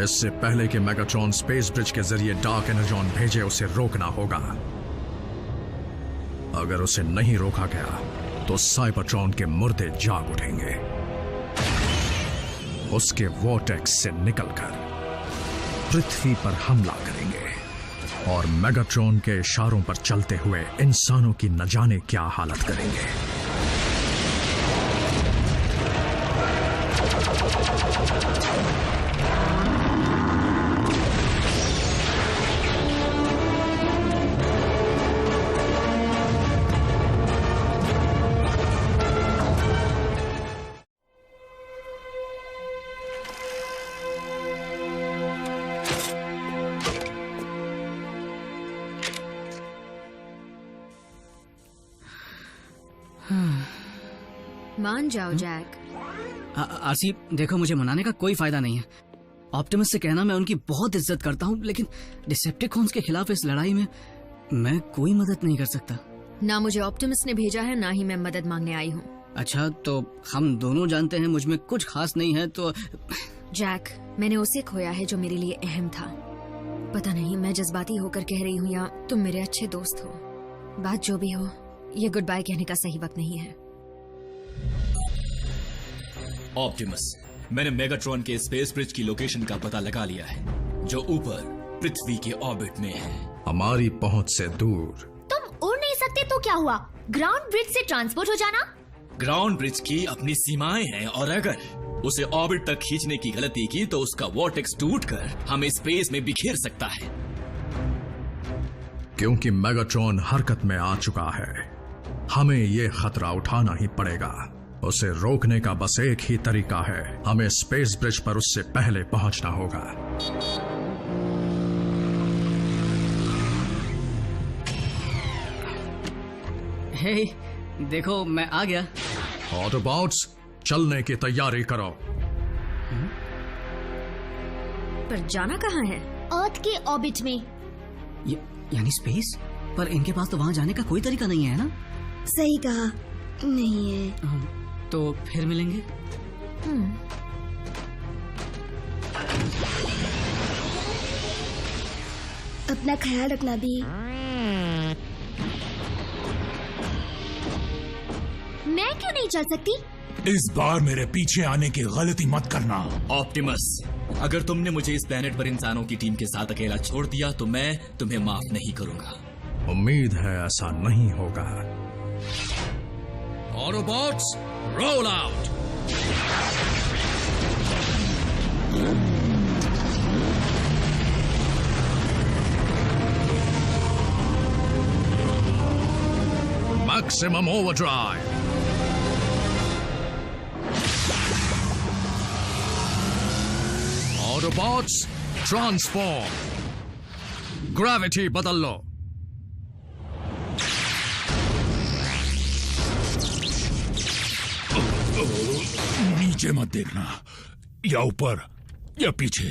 इससे पहले कि मेगाट्रॉन स्पेस ब्रिज के जरिए डार्क एनर्जॉन भेजे, उसे रोकना होगा। अगर उसे नहीं रोका गया तो साइबरट्रॉन के मुर्दे जाग उठेंगे, उसके वॉर्टेक्स से निकलकर पृथ्वी पर हमला करेंगे और मेगाट्रॉन के इशारों पर चलते हुए इंसानों की न जाने क्या हालत करेंगे। मान जाओ जैक। आरसी, देखो मुझे मनाने का कोई फायदा नहीं है। ऑप्टिमस से कहना मैं उनकी बहुत इज्जत करता हूँ, लेकिन डिसेप्टिकॉन्स के खिलाफ इस लड़ाई में मैं कोई मदद नहीं कर सकता। ना मुझे ऑप्टिमस ने भेजा है, ना ही मैं मदद मांगने आई हूँ। अच्छा, तो हम दोनों जानते हैं मुझ में कुछ खास नहीं है तो। जैक, मैंने उसे खोया है जो मेरे लिए अहम था। पता नहीं मैं जज्बाती होकर कह रही हूँ या तुम मेरे अच्छे दोस्त हो। बात जो भी हो, ये गुड बाय कहने का सही वक्त नहीं है। ऑप्टिमस, मैंने मेगाट्रॉन के स्पेस ब्रिज की लोकेशन का पता लगा लिया है, जो ऊपर पृथ्वी के ऑर्बिट में है, हमारी पहुंच से दूर। तुम उड़ नहीं सकते तो क्या हुआ? ग्राउंड ब्रिज से ट्रांसपोर्ट हो जाना। ग्राउंड ब्रिज की अपनी सीमाएं हैं और अगर उसे ऑर्बिट तक खींचने की गलती की तो उसका वॉर्टेक्स टूटकर हमें स्पेस में बिखेर सकता है। क्योंकि मेगाट्रॉन हरकत में आ चुका है, हमें ये खतरा उठाना ही पड़ेगा। उसे रोकने का बस एक ही तरीका है, हमें स्पेस ब्रिज पर उससे पहले पहुंचना होगा। हे, देखो मैं आ गया। ऑटोबॉट्स, चलने की तैयारी करो। पर जाना कहाँ है? अर्थ के ऑर्बिट में। यानी स्पेस? पर इनके पास तो वहाँ जाने का कोई तरीका नहीं है ना? सही कहा, नहीं है। तो फिर मिलेंगे। अपना ख्याल रखना भी। मैं क्यों नहीं चल सकती? इस बार मेरे पीछे आने की गलती मत करना। ऑप्टिमस, अगर तुमने मुझे इस प्लेनेट पर इंसानों की टीम के साथ अकेला छोड़ दिया तो मैं तुम्हें माफ नहीं करूंगा। उम्मीद है ऐसा नहीं होगा। Autobots, roll out. Maximum overdrive. Autobots, transform. Gravity बदल लो। नीचे मत देखना, या ऊपर या पीछे।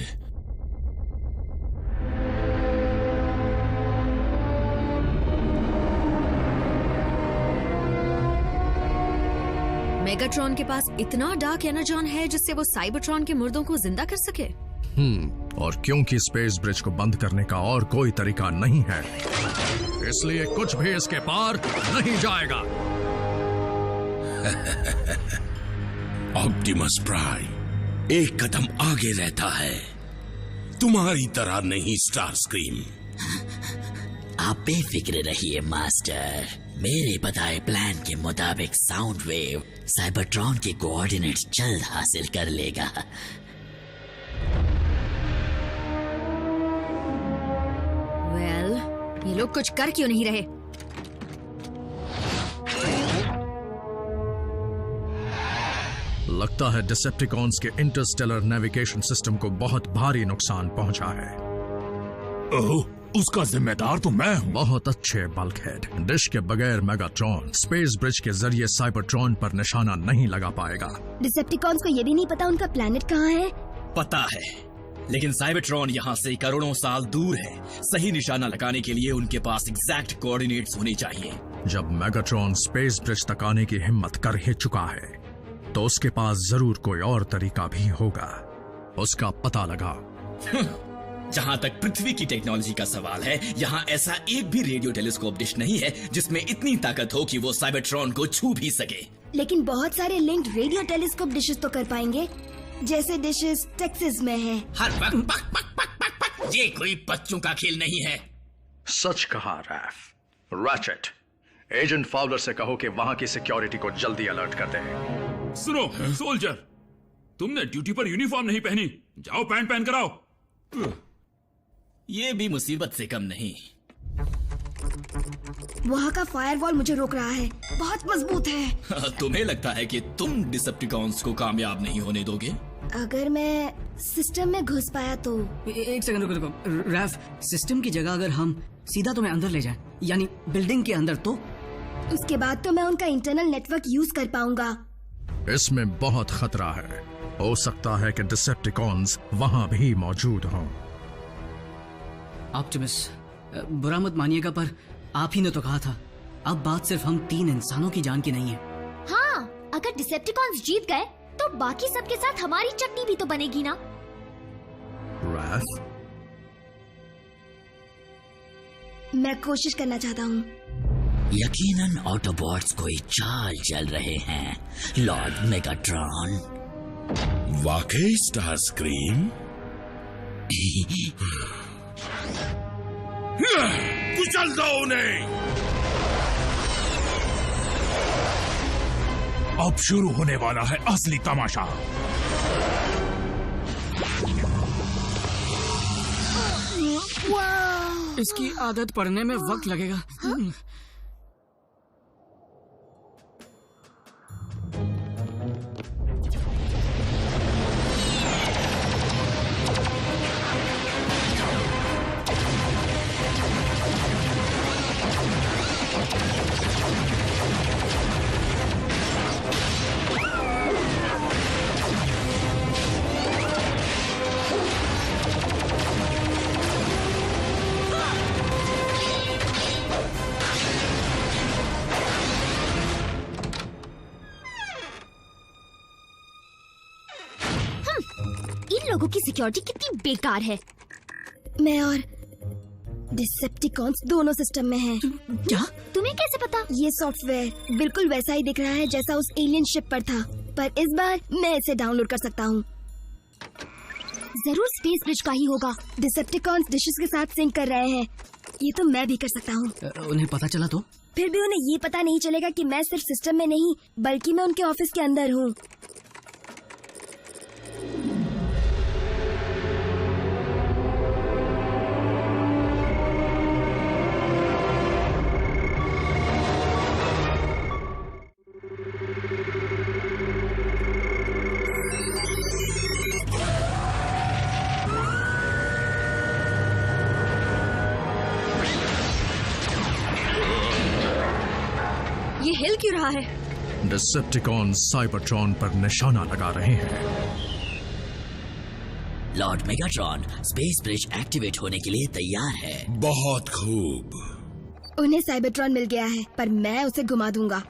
मेगाट्रॉन के पास इतना डार्क एनर्जॉन है जिससे वो साइबरट्रॉन के मुर्दों को जिंदा कर सके। और क्योंकि स्पेस ब्रिज को बंद करने का और कोई तरीका नहीं है, इसलिए कुछ भी इसके पार नहीं जाएगा। ऑप्टिमस प्राइम एक कदम आगे रहता है, तुम्हारी तरह नहीं स्टारस्क्रीम। आप बेफिक्र रहिए मास्टर, मेरे बताए प्लान के मुताबिक साउंड वेव साइबरट्रॉन के कोऑर्डिनेट्स जल्द हासिल कर लेगा। वेल, ये लोग कुछ कर क्यों नहीं रहे? लगता है डिसेप्टिकॉन्स के इंटरस्टेलर नेविगेशन सिस्टम को बहुत भारी नुकसान पहुंचा है। ओह, उसका जिम्मेदार तो मैं हूँ। बहुत अच्छे बल्कहेड। डिश के बगैर मेगाट्रॉन स्पेस ब्रिज के जरिए साइबरट्रॉन पर निशाना नहीं लगा पाएगा। डिसेप्टिकॉन्स को ये भी नहीं पता उनका प्लेनेट कहाँ है। पता है, लेकिन साइबरट्रॉन यहाँ से करोड़ों साल दूर है। सही निशाना लगाने के लिए उनके पास एग्जैक्ट कोऑर्डिनेट्स होने चाहिए। जब मेगाट्रॉन स्पेस ब्रिज तक आने की हिम्मत कर ही चुका है तो उसके पास जरूर कोई और तरीका भी होगा। उसका पता लगा, जहां तक पृथ्वी की टेक्नोलॉजी का सवाल है, यहाँ ऐसा एक भी रेडियो टेलीस्कोप डिश नहीं है जिसमें इतनी ताकत हो कि वो साइबरट्रॉन को छू भी सके। लेकिन बहुत सारे लिंक्ड रेडियो टेलीस्कोप डिशेस तो कर पाएंगे, जैसे डिशेस टेक्सास में हैं। हर वक्त पक पक पक पक पक, ये कोई बच्चों का खेल नहीं है। सच कहा रैफ। रैचेट, एजेंट फाउलर से कहो कि वहां की सिक्योरिटी को जल्दी अलर्ट कर दे। सुनो सोल्जर, तुमने ड्यूटी पर यूनिफॉर्म नहीं पहनी, जाओ पैंट पहन कर आओ। ये भी मुसीबत से कम नहीं। वहाँ का फायरवॉल मुझे रोक रहा है, बहुत मजबूत है। तुम्हें लगता है कि तुम डिसेप्टिकॉन्स को कामयाब नहीं होने दोगे? अगर मैं सिस्टम में घुस पाया तो। एक सेकंड रुको रुको रैफ, सिस्टम की जगह अगर हम सीधा तुम्हें अंदर ले जाएं, यानी बिल्डिंग के अंदर, तो उसके बाद तो मैं उनका इंटरनल नेटवर्क यूज कर पाऊंगा। इसमें बहुत खतरा है। हो सकता है कि डिसेप्टिकॉन्स वहां भी मौजूद हों। ऑप्टिमस, बुरा मत मानिएगा पर आप ही ने तो कहा था, अब बात सिर्फ हम 3 इंसानों की जान की नहीं है। हाँ, अगर डिसेप्टिकॉन्स जीत गए तो बाकी सबके साथ हमारी चटनी भी तो बनेगी ना। रैफ, मैं कोशिश करना चाहता हूँ। यकीनन ऑटोबॉट्स कोई चाल चल रहे हैं, लॉर्ड मेगाट्रॉन। वाकई स्टार स्क्रीम? कुचल दो उन्हें। अब शुरू होने वाला है असली तमाशा। इसकी आदत पड़ने में वक्त लगेगा। इन लोगों की सिक्योरिटी कितनी बेकार है। मैं और डिसेप्टिकॉन्स दोनों सिस्टम में हैं। क्या? तुम्हें कैसे पता? ये सॉफ्टवेयर बिल्कुल वैसा ही दिख रहा है जैसा उस एलियन शिप पर था, पर इस बार मैं इसे डाउनलोड कर सकता हूँ। जरूर स्पेस ब्रिज का ही होगा। डिसेप्टिकॉन्स डिशेस के साथ सिंक कर रहे हैं, ये तो मैं भी कर सकता हूँ। उन्हें पता चला तो? फिर भी उन्हें ये पता नहीं चलेगा कि मैं सिर्फ सिस्टम में नहीं बल्कि मैं उनके ऑफिस के अंदर हूँ। ये हिल क्यों रहा है? डिसेप्टिकॉन साइबरट्रॉन पर निशाना लगा रहे हैं। Lord Megatron space bridge activate होने के लिए तैयार है। बहुत खूब। उन्हें साइबरट्रॉन मिल गया है, पर मैं उसे घुमा दूंगा।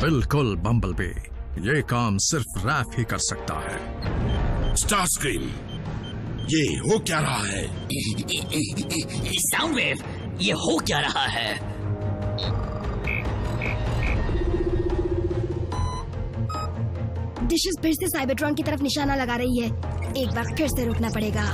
बिल्कुल बम्बलबी, ये काम सिर्फ रैफ ही कर सकता है। स्टार स्क्रीम, ये हो क्या रहा है? साउंड वेव, ये हो क्या रहा है? डिशेस फिर से साइबरट्रॉन की तरफ निशाना लगा रही है। एक बार फिर से रुकना पड़ेगा।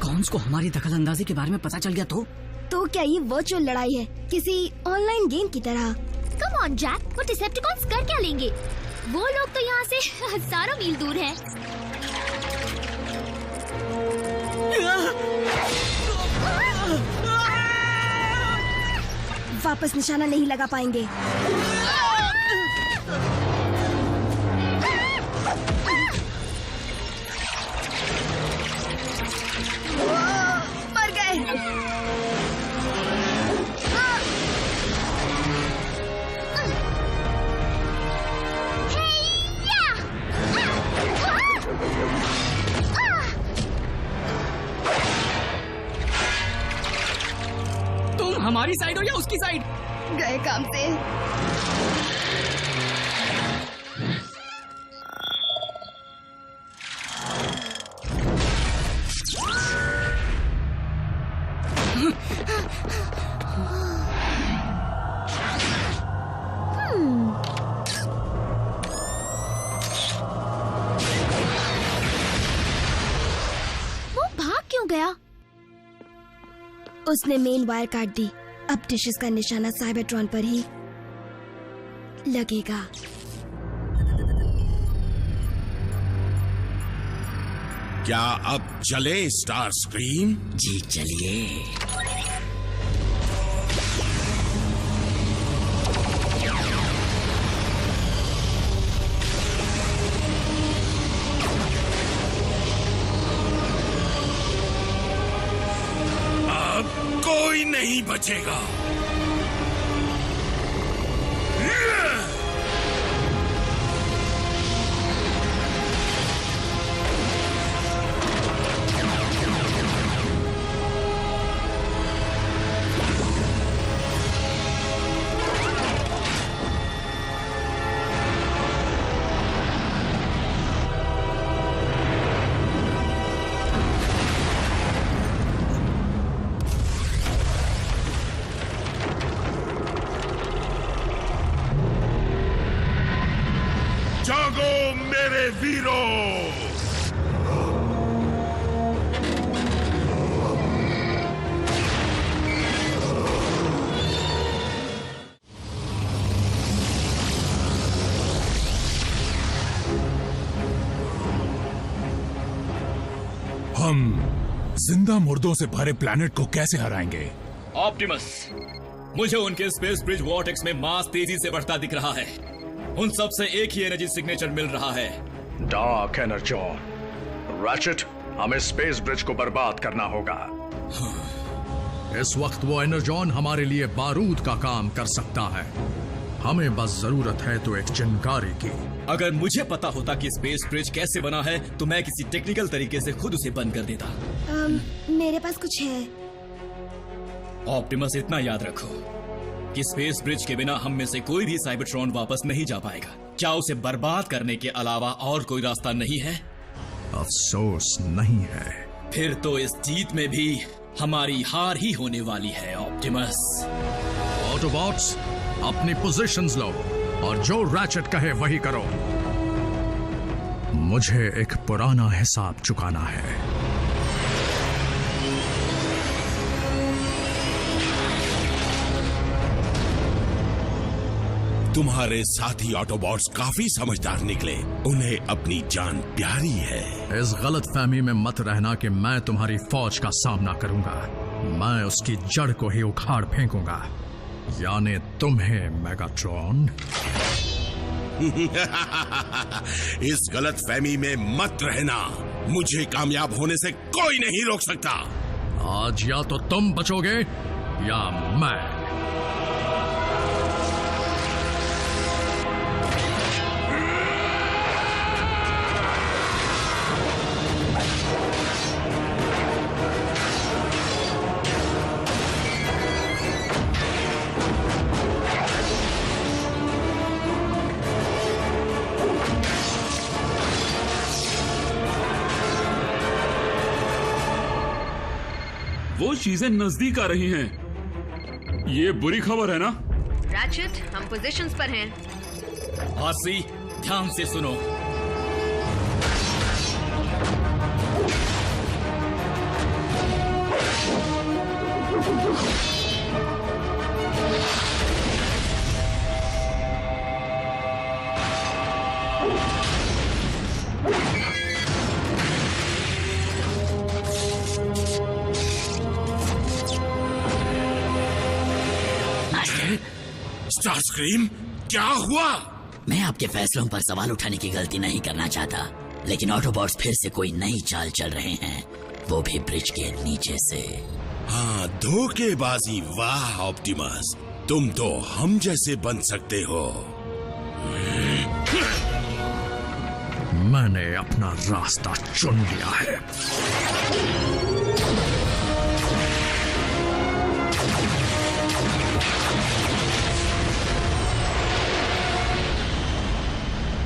कॉन्स को हमारी दखलंदाजी के बारे में पता चल गया तो क्या ये वर्चुअल लड़ाई है, किसी ऑनलाइन गेम की तरह? कम ऑन जैक, वो डिसेप्टिकॉन्स कर क्या लेंगे? वो लोग तो यहाँ से हजारों मील दूर हैं। वापस निशाना नहीं लगा पाएंगे। मर गए। हमारी साइड हो या उसकी साइड? गए काम से। वो भाग क्यों गया? उसने मेन वायर काट दी। अब डिशेस का निशाना साइबरट्रॉन पर ही लगेगा। क्या अब चले स्टार स्क्रीम? जी चलिए। कोई नहीं बचेगा। जागो मेरे वीरों! हम जिंदा मुर्दों से भरे प्लैनेट को कैसे हराएंगे? ऑप्टिमस, मुझे उनके स्पेस ब्रिज वॉर्टेक्स में मास तेजी से बढ़ता दिख रहा है। उन सब से एक ही एनर्जी सिग्नेचर मिल रहा है। Dark Energon. रैचेट, हमें स्पेस ब्रिज को बर्बाद करना होगा। इस वक्त वो एनर्जॉन हमारे लिए बारूद का काम कर सकता है। हमें बस जरूरत है तो एक चिंगारी की। अगर मुझे पता होता कि स्पेस ब्रिज कैसे बना है तो मैं किसी टेक्निकल तरीके से खुद उसे बंद कर देता। मेरे पास कुछ है। ऑप्टिमस, इतना याद रखो कि स्पेस ब्रिज के बिना हम में से कोई भी साइबरट्रॉन वापस नहीं जा पाएगा। क्या उसे बर्बाद करने के अलावा और कोई रास्ता नहीं है? अफसोस नहीं है। फिर तो इस जीत में भी हमारी हार ही होने वाली है। ऑप्टिमस, ऑटोबॉट्स, अपनी पोजीशंस लो और जो रैचेट कहे वही करो। मुझे एक पुराना हिसाब चुकाना है। तुम्हारे साथी ऑटोबॉट्स काफी समझदार निकले। उन्हें अपनी जान प्यारी है। इस गलतफहमी में मत रहना कि मैं तुम्हारी फौज का सामना करूंगा। मैं उसकी जड़ को ही उखाड़ फेंकूंगा, यानी तुम्हें, मेगाट्रॉन। इस गलतफहमी में मत रहना। मुझे कामयाब होने से कोई नहीं रोक सकता। आज या तो तुम बचोगे या मैं। वो चीजें नजदीक आ रही हैं। ये बुरी खबर है ना? रैचेट, हम पोजीशंस पर हैं। आसी, ध्यान से सुनो। स्टार स्क्रीम, क्या हुआ? मैं आपके फैसलों पर सवाल उठाने की गलती नहीं करना चाहता, लेकिन ऑटोबॉट्स फिर से कोई नई चाल चल रहे हैं, वो भी ब्रिज के नीचे से। हाँ, धोखेबाजी। वाह ऑप्टिमस, तुम तो हम जैसे बन सकते हो। मैंने अपना रास्ता चुन लिया है।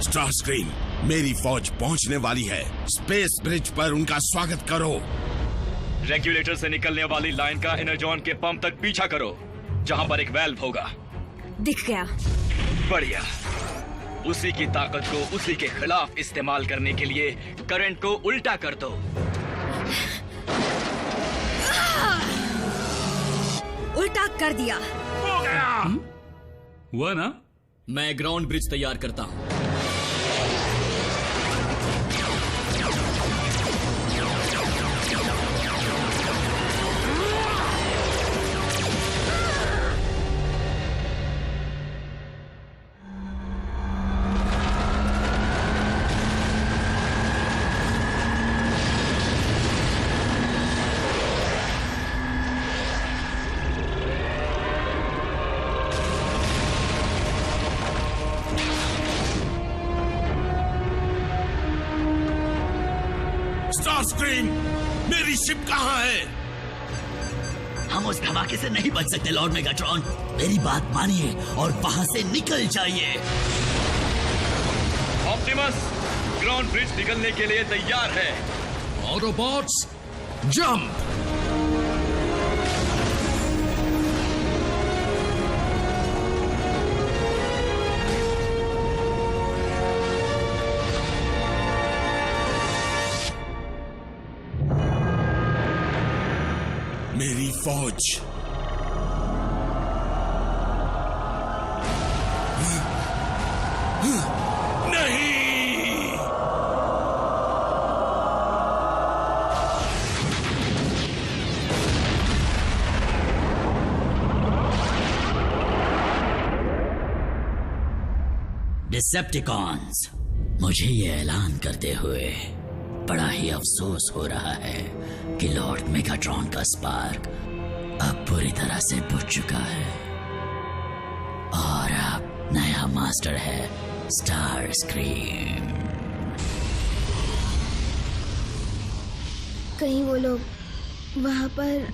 स्टार स्क्रीम, मेरी फौज पहुंचने वाली है। स्पेस ब्रिज पर उनका स्वागत करो। रेगुलेटर से निकलने वाली लाइन का एनर्जॉन के पंप तक पीछा करो, जहां पर एक वेल्व होगा। दिख गया। बढ़िया। उसी की ताकत को उसी के खिलाफ इस्तेमाल करने के लिए करंट को उल्टा कर दो। उल्टा कर दिया। हो गया। हुआ ना? मैं ग्राउंड ब्रिज तैयार करता हूं। स्टार स्क्रीम, मेरी शिप कहाँ है? हम उस धमाके से नहीं बच सकते लॉर्ड मेगाट्रॉन। मेरी बात मानिए और वहां से निकल जाइए। ऑप्टिमस, ग्राउंड ब्रिज निकलने के लिए तैयार है। Autobots, jump! मेरी फौज नहीं। डिसेप्टिकॉन्स, मुझे ये ऐलान करते हुए बड़ा ही अफसोस हो रहा है कि लॉर्ड मेगाट्रॉन का स्पार्क अब पूरी तरह से बुझ चुका है और अब नया मास्टर है स्टार स्क्रीम। कहीं वो लोग वहाँ पर।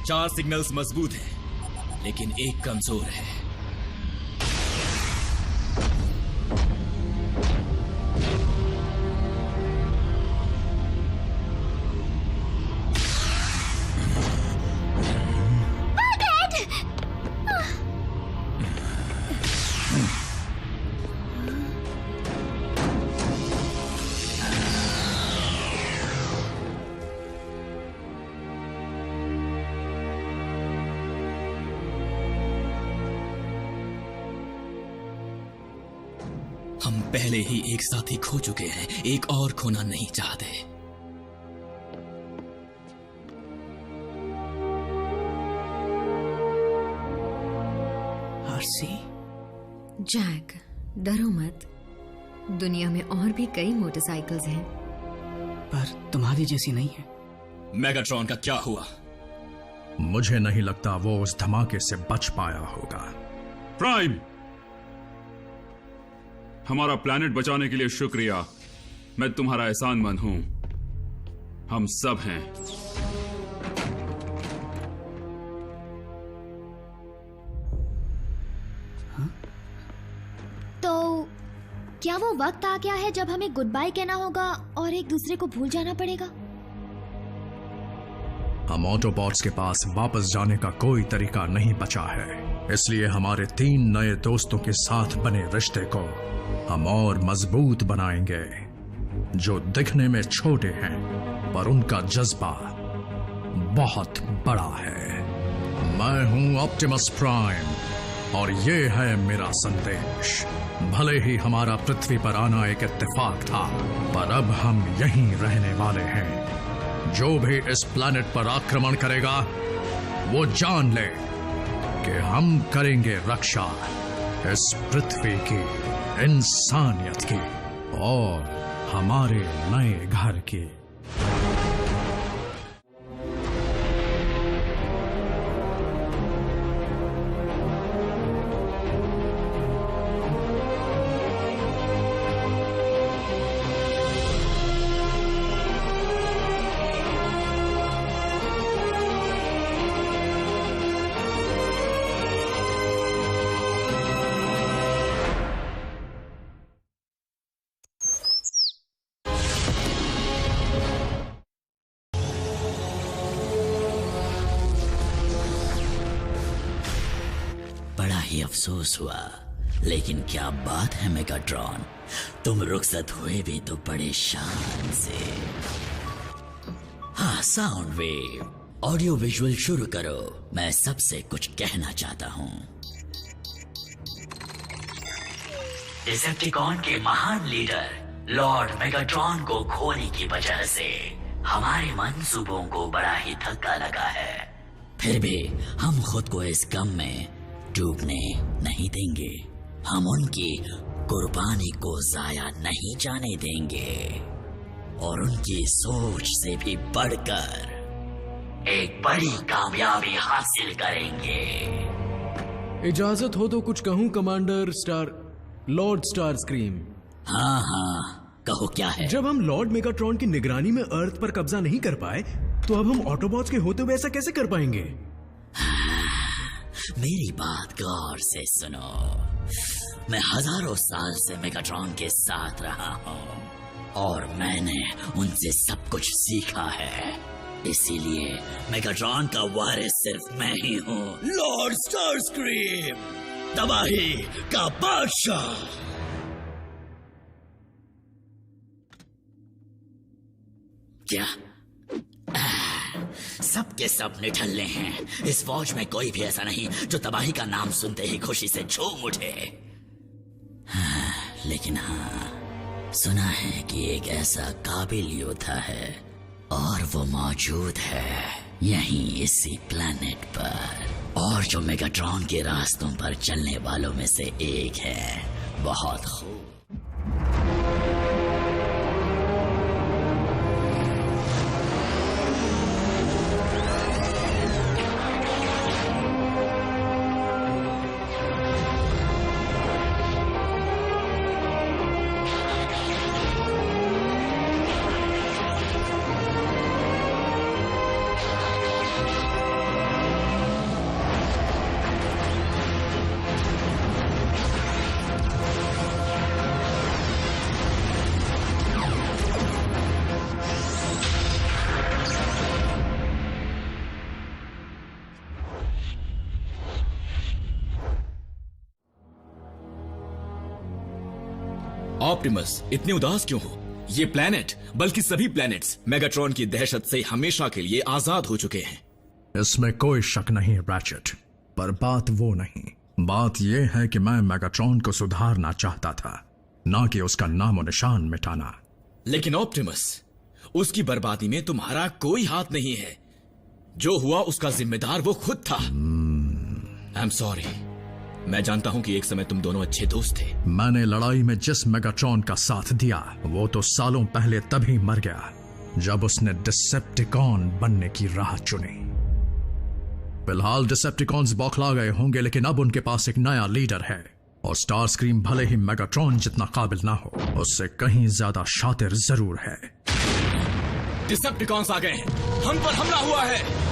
4 सिग्नल्स मजबूत हैं, लेकिन एक कमजोर है। हम पहले ही एक साथी खो चुके हैं, एक और खोना नहीं चाहते। आरसी, जैक, डरो मत। दुनिया में और भी कई मोटरसाइकिल्स हैं। पर तुम्हारी जैसी नहीं है। मेगाट्रॉन का क्या हुआ? मुझे नहीं लगता वो उस धमाके से बच पाया होगा। प्राइम, हमारा प्लैनेट बचाने के लिए शुक्रिया। मैं तुम्हारा एहसानमंद हूं। हम सब हैं। तो क्या वो वक्त आ गया है जब हमें गुड बाय कहना होगा और एक दूसरे को भूल जाना पड़ेगा? हम ऑटोबॉट्स के पास वापस जाने का कोई तरीका नहीं बचा है, इसलिए हमारे 3 नए दोस्तों के साथ बने रिश्ते को हम और मजबूत बनाएंगे, जो दिखने में छोटे हैं पर उनका जज्बा बहुत बड़ा है। मैं हूं ऑप्टिमस प्राइम और ये है मेरा संदेश। भले ही हमारा पृथ्वी पर आना एक इत्तेफाक था, पर अब हम यहीं रहने वाले हैं। जो भी इस प्लैनेट पर आक्रमण करेगा वो जान ले कि हम करेंगे रक्षा इस पृथ्वी की, इंसानियत की और हमारे नए घर की। अफसोस हुआ, लेकिन क्या बात है मेगाट्रॉन, तुम रुखसत हुए भी तो बड़े शान से। हाँ, साउंड वेव, ऑडियो विजुअल शुरू करो, मैं सबसे कुछ कहना चाहता हूँ। डिसेप्टिकॉन के महान लीडर लॉर्ड मेगाट्रॉन को खोने की वजह से हमारे मंसूबों को बड़ा ही धक्का लगा है। फिर भी हम खुद को इस गम में डूबने नहीं देंगे। हम उनकी कुर्बानी को जाया नहीं जाने देंगे और उनकी सोच से भी बढ़कर एक बड़ी कामयाबी हासिल करेंगे। इजाजत हो तो कुछ कहूँ कमांडर लॉर्ड स्टारस्क्रीम। हाँ, कहो क्या है। जब हम लॉर्ड मेगाट्रॉन की निगरानी में अर्थ पर कब्जा नहीं कर पाए, तो अब हम ऑटोबॉट्स के होते हुए ऐसा कैसे कर पाएंगे? मेरी बात गौर से सुनो। मैं हजारों साल से मेगाट्रॉन के साथ रहा हूँ और मैंने उनसे सब कुछ सीखा है। इसीलिए मेगाट्रॉन का वारिस सिर्फ मैं ही हूँ, लॉर्ड स्टारस्क्रीम, तबाही का बादशाह। क्या सब के सब निठल्ले हैं। इस फौज में कोई भी ऐसा नहीं जो तबाही का नाम सुनते ही खुशी से झूम उठे। लेकिन हाँ, सुना है कि एक ऐसा काबिल योद्धा है और वो मौजूद है यहीं इसी प्लेनेट पर, और जो मेगाट्रॉन के रास्तों पर चलने वालों में से एक है। बहुत खूब। ऑप्टिमस, इतने उदास क्यों हो? ये प्लेनेट, बल्कि सभी प्लेनेट्स मेगाट्रॉन की दहशत से हमेशा के लिए आजाद हो चुके हैं। इसमें कोई शक नहीं रैचेट, पर बात वो नहीं। बात यह है कि मैं मेगाट्रॉन को सुधारना चाहता था, ना कि उसका नामो निशान मिटाना। लेकिन ऑप्टिमस, उसकी बर्बादी में तुम्हारा कोई हाथ नहीं है। जो हुआ उसका जिम्मेदार वो खुद था। I am sorry. मैं जानता हूं कि एक समय तुम दोनों अच्छे दोस्त थे। मैंने लड़ाई में जिस मेगाट्रॉन का साथ दिया वो तो सालों पहले तभी मर गया जब उसने डिसेप्टिकॉन बनने की राह चुनी। फिलहाल डिसेप्टिकॉन्स बौखला गए होंगे, लेकिन अब उनके पास एक नया लीडर है और स्टारस्क्रीम भले ही मेगाट्रॉन जितना काबिल ना हो, उससे कहीं ज्यादा शातिर जरूर है। डिसेप्टिकॉन्स आ गए हैं, हम पर हमला हुआ है।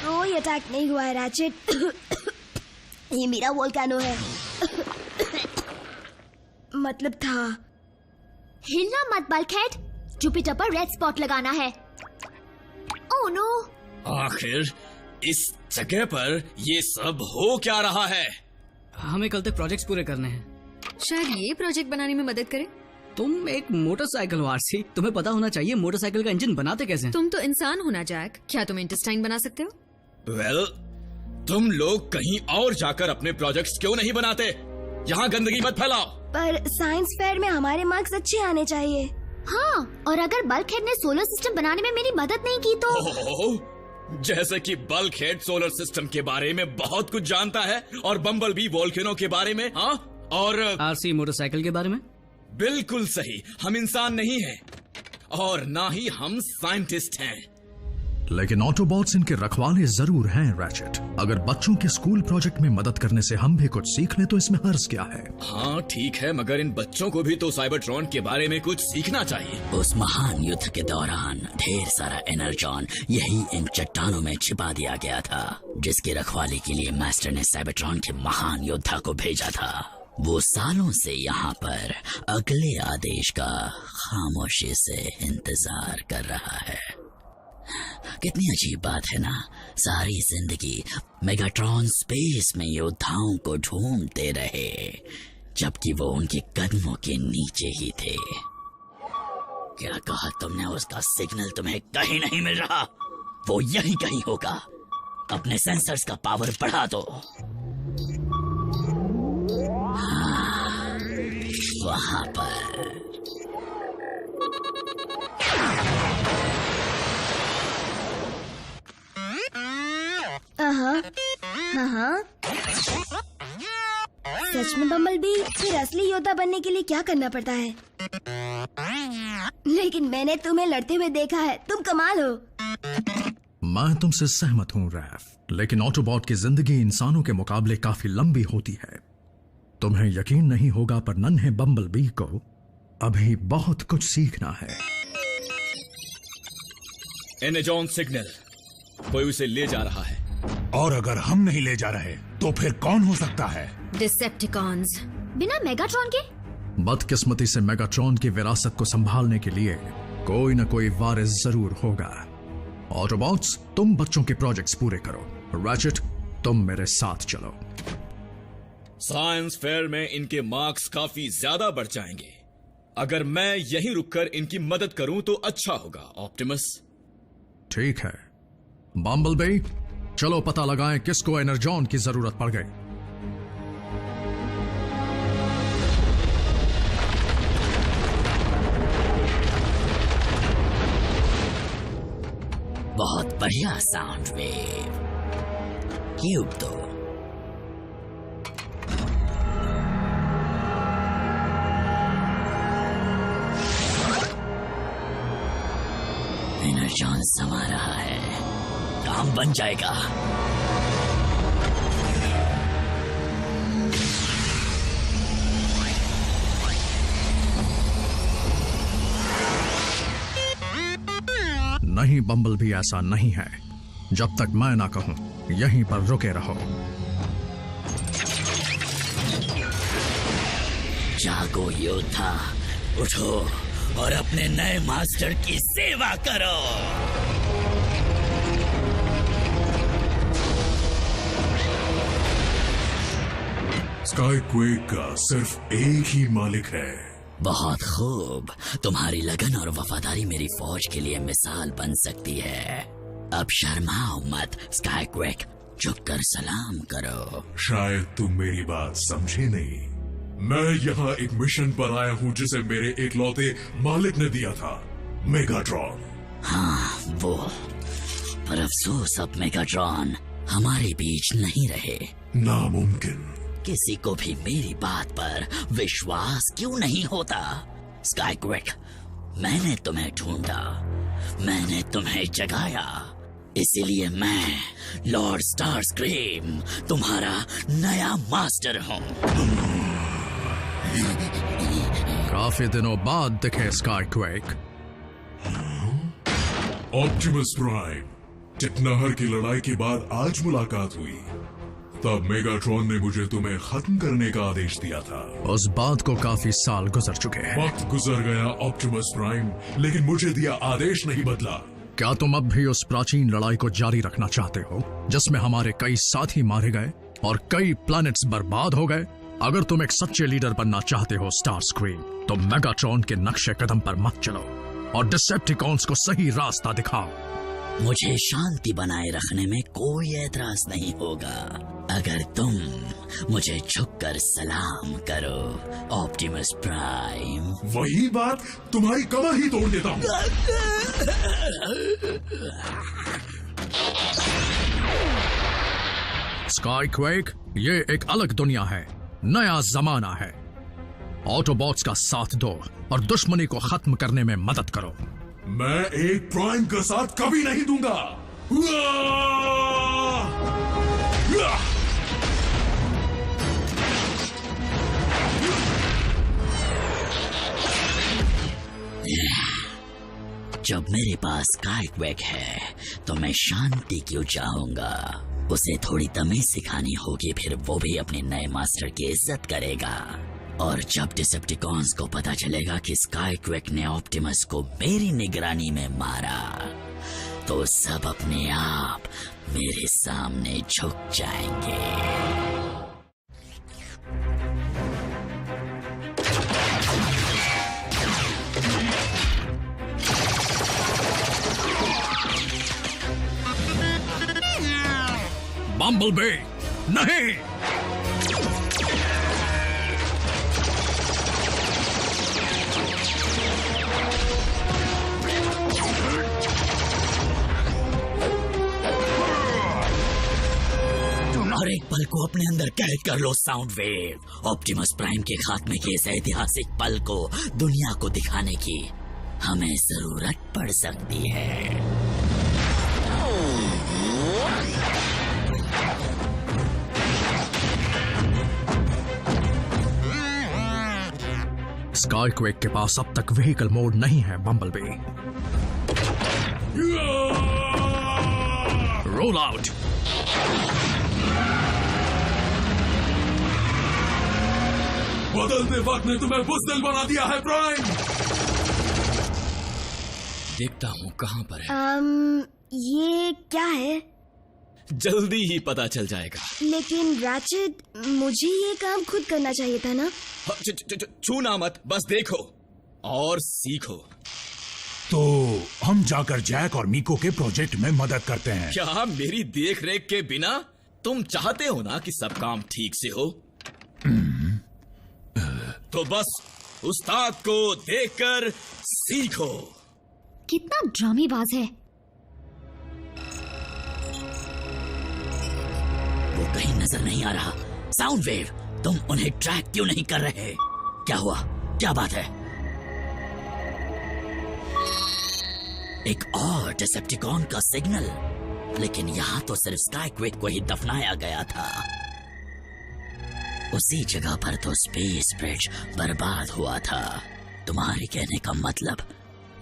कोई अटैक नहीं हुआ है रैचेट। ये मेरा वोल्केनो है। मतलब था। हिलना मत बल्कहेड, जुपिटर पर रेड स्पॉट लगाना है। Oh no! आखिर इस जगह पर ये सब हो क्या रहा है? हमें कल तक प्रोजेक्ट्स पूरे करने हैं। शायद ये प्रोजेक्ट बनाने में मदद करे। तुम एक मोटरसाइकिल आरसी, तुम्हें पता होना चाहिए मोटरसाइकिल का इंजन बनाते कैसे। तुम तो इंसान होना जैक, क्या तुम इंटेस्टाइन बना सकते हो? वेल, तुम लोग कहीं और जाकर अपने प्रोजेक्ट्स क्यों नहीं बनाते? यहाँ गंदगी मत फैलाओ। पर साइंस फेयर में हमारे मार्क्स अच्छे आने चाहिए। हाँ, और अगर बल्कहेड ने सोलर सिस्टम बनाने में मेरी मदद नहीं की तो। जैसे कि बल्कहेड सोलर सिस्टम के बारे में बहुत कुछ जानता है और बम्बल बी वोल्केनो के बारे में। हाँ, और आरसी मोटरसाइकिल के बारे में। बिल्कुल सही, हम इंसान नहीं हैं और ना ही हम साइंटिस्ट हैं। लेकिन ऑटोबॉट्स इनके रखवाले जरूर हैं रैचेट। अगर बच्चों के स्कूल प्रोजेक्ट में मदद करने से हम भी कुछ सीख लें तो इसमें हर्ज क्या है? हाँ ठीक है, मगर इन बच्चों को भी तो साइबरट्रॉन के बारे में कुछ सीखना चाहिए। उस महान युद्ध के दौरान ढेर सारा एनर्जॉन यही इन चट्टानों में छिपा दिया गया था, जिसकी रखवाली के लिए मास्टर ने साइबरट्रॉन के महान योद्धा को भेजा था। वो सालों से यहाँ पर अगले आदेश का खामोशी से इंतजार कर रहा है। कितनी अजीब बात है ना, सारी जिंदगी मेगाट्रॉन स्पेस में योद्धाओं को ढूंढते रहे, जबकि वो उनके कदमों के नीचे ही थे। क्या कहा तुमने? उसका सिग्नल तुम्हें कहीं नहीं मिल रहा? वो यहीं कहीं होगा। अपने सेंसर्स का पावर बढ़ा दो। हाँ, वहां पर। हाँ। सच में बम्बलबी, फिर असली योद्धा बनने के लिए क्या करना पड़ता है? लेकिन मैंने तुम्हें लड़ते हुए देखा है, तुम कमाल हो। मैं तुमसे सहमत हूँ रैफ, लेकिन ऑटोबॉट की जिंदगी इंसानों के मुकाबले काफी लंबी होती है। तुम्हें यकीन नहीं होगा पर नन्हे बम्बलबी को अभी बहुत कुछ सीखना है। एनर्जॉन सिग्नल, कोई उसे ले जा रहा है। और अगर हम नहीं ले जा रहे तो फिर कौन हो सकता है? डिसेप्टिकॉन्स। बिना मेगाट्रॉन के? बदकिस्मती से मेगाट्रॉन की विरासत को संभालने के लिए कोई न कोई वारिस जरूर होगा। ऑटोबॉट्स, तुम बच्चों के प्रोजेक्ट्स पूरे करो। रैचेट, तुम मेरे साथ चलो। साइंस फेयर में इनके मार्क्स काफी ज्यादा बढ़ जाएंगे। अगर मैं यहीं रुककर इनकी मदद करूं तो अच्छा होगा। ऑप्टिमस। ठीक है बम्बलबी, चलो पता लगाएं किसको एनर्जॉन की जरूरत पड़ गई। बहुत बढ़िया साउंड वेव। क्यूब दो। एनर्जॉन समा रहा है, काम बन जाएगा। नहीं बम्बलबी, ऐसा नहीं है। जब तक मैं ना कहूं यहीं पर रुके रहो। जागो योद्धा, उठो और अपने नए मास्टर की सेवा करो। स्काईक्वेक का सिर्फ एक ही मालिक है। बहुत खूब, तुम्हारी लगन और वफादारी मेरी फौज के लिए मिसाल बन सकती है। अब शर्माओ मत स्काईक्वेक, झुककर सलाम करो। शायद तुम मेरी बात समझे नहीं। मैं यहाँ एक मिशन पर आया हूँ जिसे मेरे एकलौते मालिक ने दिया था, मेगाट्रॉन। हाँ वो, पर अफसोस अब मेगाट्रॉन हमारे बीच नहीं रहे। नामुमकिन। किसी को भी मेरी बात पर विश्वास क्यों नहीं होता? स्काईक्वेक, मैंने तुम्हें ढूंढा, मैंने तुम्हें जगाया, इसीलिए मैं लॉर्ड स्टारस्क्रीम तुम्हारा नया मास्टर हूँ। काफी दिनों बाद दिखे स्काईक्वेक। ऑप्टिमस प्राइम, टिटनाहर की लड़ाई के बाद आज मुलाकात हुई। तब मेगाट्रॉन ने मुझे तुम्हें खत्म करने का आदेश दिया था। उस बात को काफी साल गुजर चुके हैं। वक्त गुजर गया ऑप्टिमस प्राइम, लेकिन मुझे दिया आदेश नहीं बदला। क्या तुम अब भी उस प्राचीन लड़ाई को जारी रखना चाहते हो जिसमें हमारे कई साथी मारे गए और कई प्लैनेट्स बर्बाद हो गए? अगर तुम एक सच्चे लीडर बनना चाहते हो स्टारस्क्रीम, तो मेगाट्रॉन के नक्शे कदम पर मत चलो और डिसेप्टिकॉन्स को सही रास्ता दिखाओ। मुझे शांति बनाए रखने में कोई ऐतराज नहीं होगा अगर तुम मुझे झुककर सलाम करो ऑप्टिमस प्राइम। वही बात तुम्हारी कमर ही तोड़ देता हूँ। स्काईक्वेक, ये एक अलग दुनिया है, नया जमाना है। ऑटोबॉट्स का साथ दो और दुश्मनी को खत्म करने में मदद करो। मैं एक प्राइम का साथ कभी नहीं दूंगा। जब मेरे पास स्काईक्वेक है तो मैं शांति क्यों चाहूंगा? उसे थोड़ी तमीज सिखानी होगी, फिर वो भी अपने नए मास्टर की इज्जत करेगा। और जब डिसेप्टिकॉन्स को पता चलेगा कि स्काईक्वेक ने ऑप्टिमस को मेरी निगरानी में मारा, तो सब अपने आप मेरे सामने झुक जाएंगे। बम्बलबी, नहीं! और एक पल को अपने अंदर कैद कर low sound wave. Optimus prime के खात्मे के इस ऐतिहासिक पल को दुनिया को दिखाने की हमें जरूरत पड़ सकती है। स्काईक्वेक के पास अब तक व्हीकल मोड नहीं है बम्बलबी। Roll out. बदलते वक्त ने तुम्हें बुज़दिल बना दिया है प्राइम। देखता हूँ कहाँ पर है। ये क्या है? जल्दी ही पता चल जाएगा। लेकिन रैचेट, मुझे ये काम खुद करना चाहिए था ना? छूना मत, बस देखो और सीखो। तो हम जाकर जैक और मीको के प्रोजेक्ट में मदद करते हैं। क्या मेरी देख रेख के बिना? तुम चाहते हो ना कि सब काम ठीक से हो? तो बस उस्ताद को देखकर सीखो। कितना ड्रामेबाज है। वो कहीं नजर नहीं आ रहा। साउंड वेव, तुम उन्हें ट्रैक क्यों नहीं कर रहे? क्या हुआ? क्या बात है? एक और डिसेप्टिकॉन का सिग्नल, लेकिन यहां तो सिर्फ स्काईक्वेक को ही दफनाया गया था। उसी जगह पर तो स्पेस ब्रिज बर्बाद हुआ था। तुम्हारे कहने का मतलब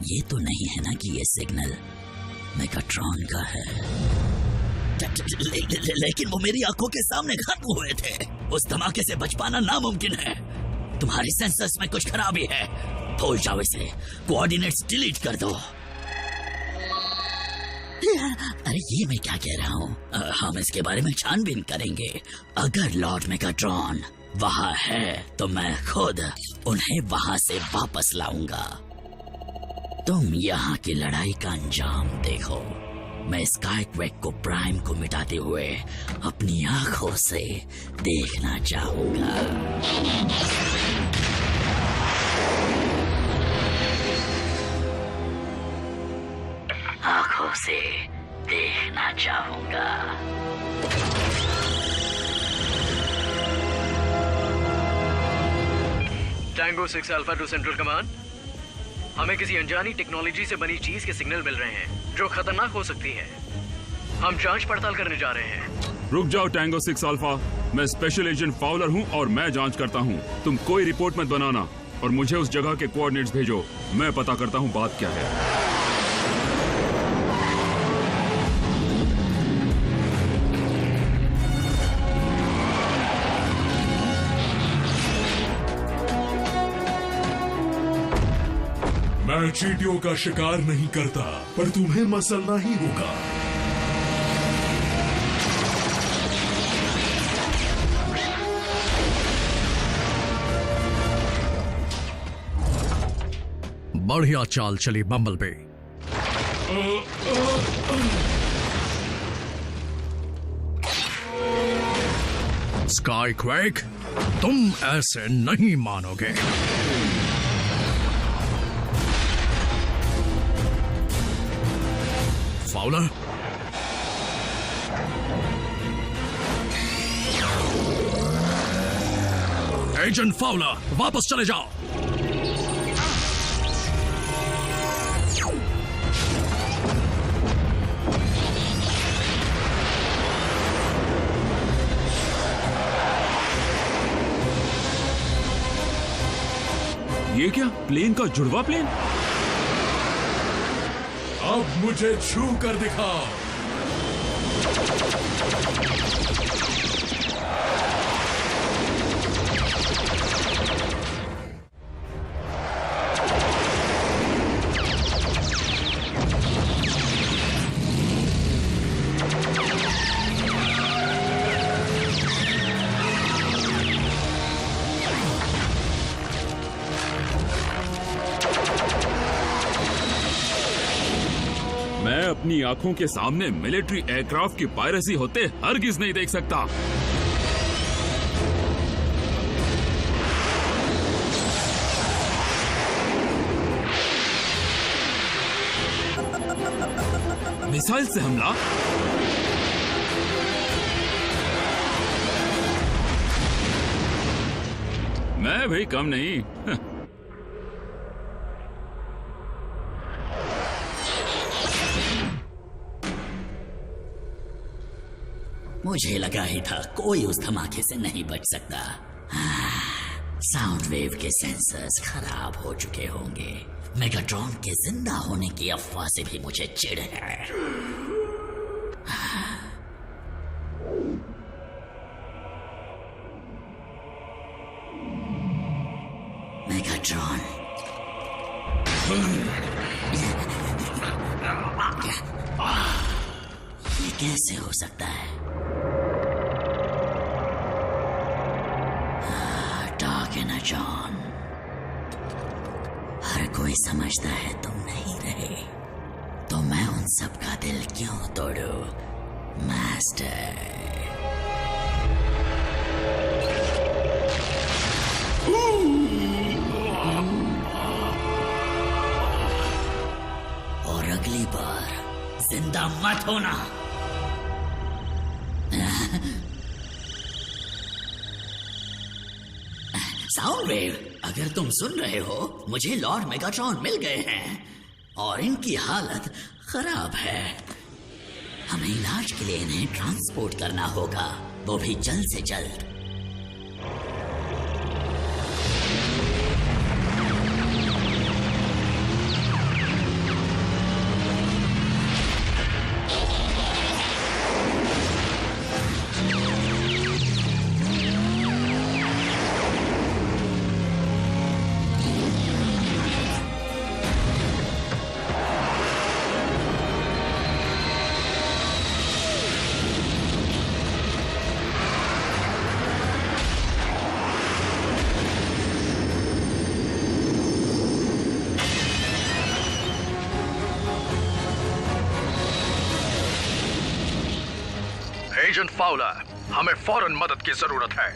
ये तो नहीं है ना कि ये सिग्नल मेगाट्रॉन का है? लेकिन वो मेरी आंखों के सामने खत्म हुए थे। उस धमाके से बच पाना नामुमकिन है। तुम्हारे सेंसर्स में कुछ खराबी है। भूल जाओ इसे। कोऑर्डिनेट्स डिलीट कर दो। अरे ये मैं क्या कह रहा हूँ? हम इसके बारे में छानबीन करेंगे। अगर लॉर्ड मेगाट्रॉन वहां है तो मैं खुद उन्हें वहां से वापस लाऊंगा। तुम यहाँ की लड़ाई का अंजाम देखो। मैं स्काईक्वेक को प्राइम को मिटाते हुए अपनी आंखों से देखना चाहूंगा। आंखों से देखना चाहूंगा। Tango 6 alpha two central command. हमें किसी अनजानी टेक्नोलॉजी से बनी चीज के सिग्नल मिल रहे हैं जो खतरनाक हो सकती है। हम जांच पड़ताल करने जा रहे हैं। रुक जाओ टैंगो 6 अल्फा। मैं स्पेशल एजेंट फाउलर हूँ और मैं जांच करता हूँ। तुम कोई रिपोर्ट मत बनाना और मुझे उस जगह के कोऑर्डिनेट्स भेजो। मैं पता करता हूँ बात क्या है। मैं चींटियों का शिकार नहीं करता, पर तुम्हें मसलना ही होगा। बढ़िया चाल चली बम्बलबी। स्काईक्वेक, तुम ऐसे नहीं मानोगे। फाउलर, एजेंट फाउलर, वापस चले जाओ। ये क्या? प्लेन का जुड़वा प्लेन? अब मुझे छू कर दिखाओ। अपनी आंखों के सामने मिलिट्री एयरक्राफ्ट की पायरेसी होते हरगिज नहीं देख सकता। मिसाइल से हमला, मैं भी कम नहीं। मुझे लगा ही था कोई उस धमाके से नहीं बच सकता। साउंड वेव के सेंसर्स खराब हो चुके होंगे। मेगाट्रॉन के जिंदा होने की अफवाह से भी मुझे चिढ़ है। मेगाट्रॉन, ये कैसे हो सकता है? डार्क एनर्जॉन, हर कोई समझता है तुम नहीं रहे, तो मैं उन सब का दिल क्यों तोड़ूं, मास्टर? और अगली बार जिंदा मत होना। साउंड वेव, अगर तुम सुन रहे हो, मुझे लॉर्ड मेगाट्रॉन मिल गए हैं और इनकी हालत खराब है। हमें इलाज के लिए इन्हें ट्रांसपोर्ट करना होगा, वो भी जल्द से जल्द। एजेंट फाउलर, हमें फौरन मदद की जरूरत है।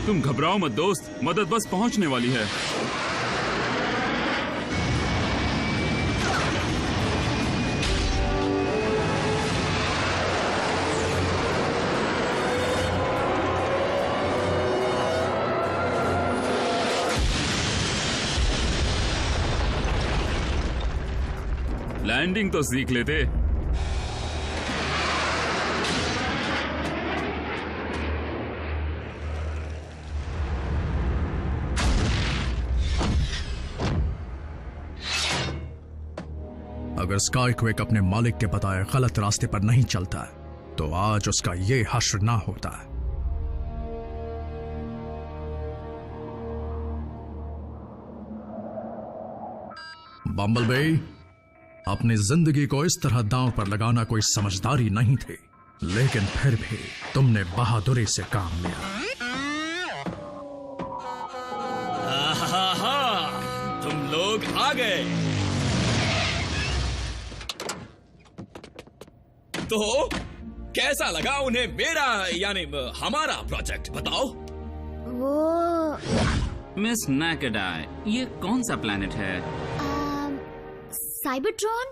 तुम घबराओ मत दोस्त, मदद बस पहुंचने वाली है। लैंडिंग तो सीख लेते। अगर स्काईक्वेक अपने मालिक के बताए गलत रास्ते पर नहीं चलता, तो आज उसका ये हश्र ना होता। बम्बलबी, अपनी जिंदगी को इस तरह दांव पर लगाना कोई समझदारी नहीं थी, लेकिन फिर भी तुमने बहादुरी से काम लिया। तुम लोग आ गए। तो कैसा लगा उन्हें मेरा यानी हमारा प्रोजेक्ट, बताओ? वो मिस नैकेडाई, ये कौन सा प्लैनेट है? साइबरट्रॉन?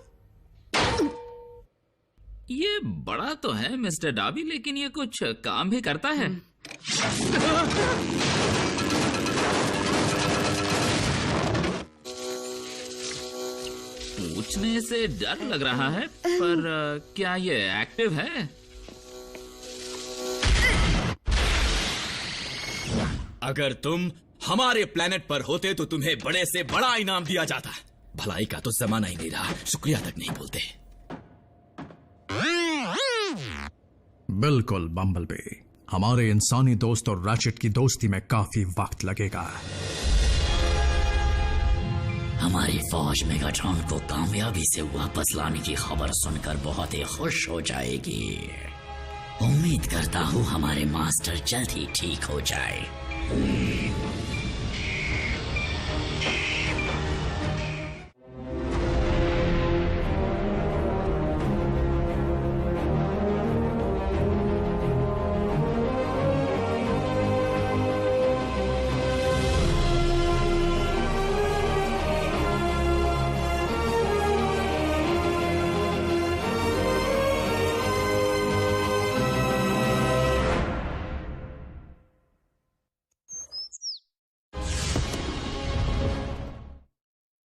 ये बड़ा तो है मिस्टर डाबी, लेकिन ये कुछ काम भी करता है। पूछने से डर लग रहा है, पर क्या ये एक्टिव है? अगर तुम हमारे प्लेनेट पर होते तो तुम्हें बड़े से बड़ा इनाम दिया जाता। भलाई का तो जमाना ही नहीं रहा, शुक्रिया तक नहीं बोलते। बिल्कुल बम्बलबी, हमारे इंसानी दोस्त और रैचेट की दोस्ती में काफी वक्त लगेगा। हमारी फौज मेगाट्रॉन को कामयाबी से वापस लाने की खबर सुनकर बहुत ही खुश हो जाएगी। उम्मीद करता हूँ हमारे मास्टर जल्द ही ठीक हो जाए।